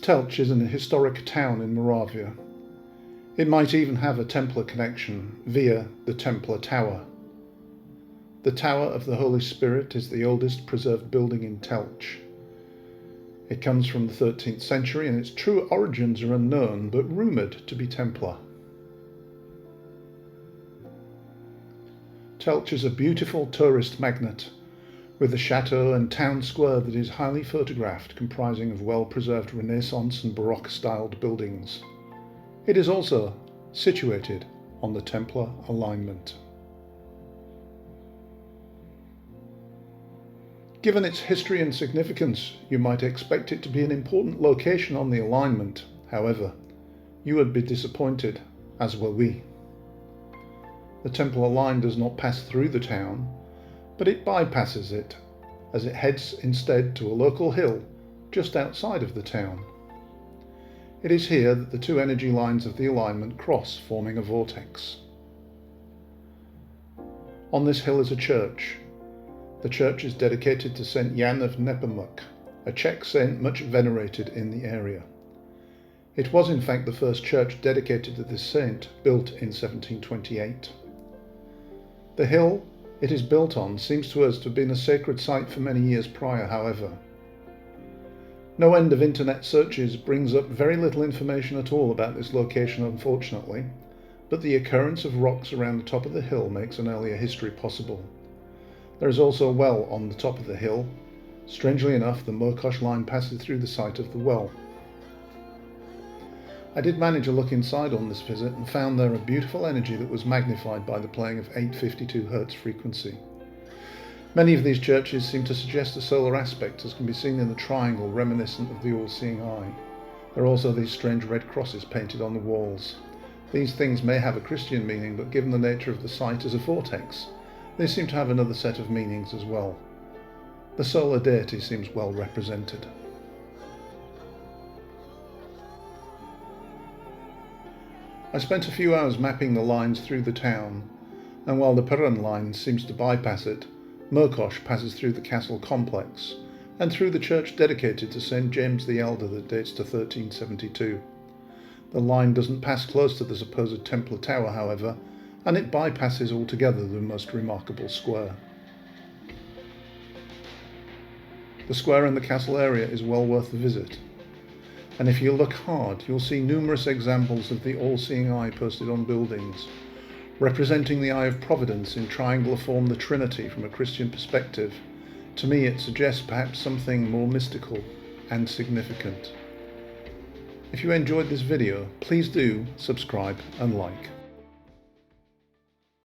Telč is an historic town in Moravia. It might even have a Templar connection via the Templar Tower. The Tower of the Holy Spirit is the oldest preserved building in Telch. It comes from the 13th century and its true origins are unknown, but rumoured to be Templar. Telch is a beautiful tourist magnet, with a chateau and town square that is highly photographed, comprising of well-preserved Renaissance and Baroque styled buildings. It is also situated on the Templar alignment. Given its history and significance, you might expect it to be an important location on the alignment. However, you would be disappointed, as will we. The Templar line does not pass through the town, but it bypasses it, as it heads instead to a local hill just outside of the town. It is here that the two energy lines of the alignment cross, forming a vortex. On this hill is a church. The church is dedicated to St. Jan of Nepomuk, a Czech saint much venerated in the area. It was in fact the first church dedicated to this saint, built in 1728. The hill it is built on seems to us to have been a sacred site for many years prior, however. No end of internet searches brings up very little information at all about this location, unfortunately, but the occurrence of rocks around the top of the hill makes an earlier history possible. There is also a well on the top of the hill. Strangely enough, the Mokosh line passes through the site of the well. I did manage a look inside on this visit and found there a beautiful energy that was magnified by the playing of 852 Hz frequency. Many of these churches seem to suggest a solar aspect, as can be seen in the triangle reminiscent of the all-seeing eye. There are also these strange red crosses painted on the walls. These things may have a Christian meaning, but given the nature of the site as a vortex, they seem to have another set of meanings as well. The solar deity seems well represented. I spent a few hours mapping the lines through the town, and while the Perun line seems to bypass it, Mokosh passes through the castle complex and through the church dedicated to St. James the Elder that dates to 1372. The line doesn't pass close to the supposed Templar Tower, however, and it bypasses altogether the most remarkable square. The square in the castle area is well worth the visit, and if you look hard you'll see numerous examples of the all-seeing eye posted on buildings, representing the eye of providence in triangular form, the Trinity from a Christian perspective. To me it suggests perhaps something more mystical and significant. If you enjoyed this video, please do subscribe and like.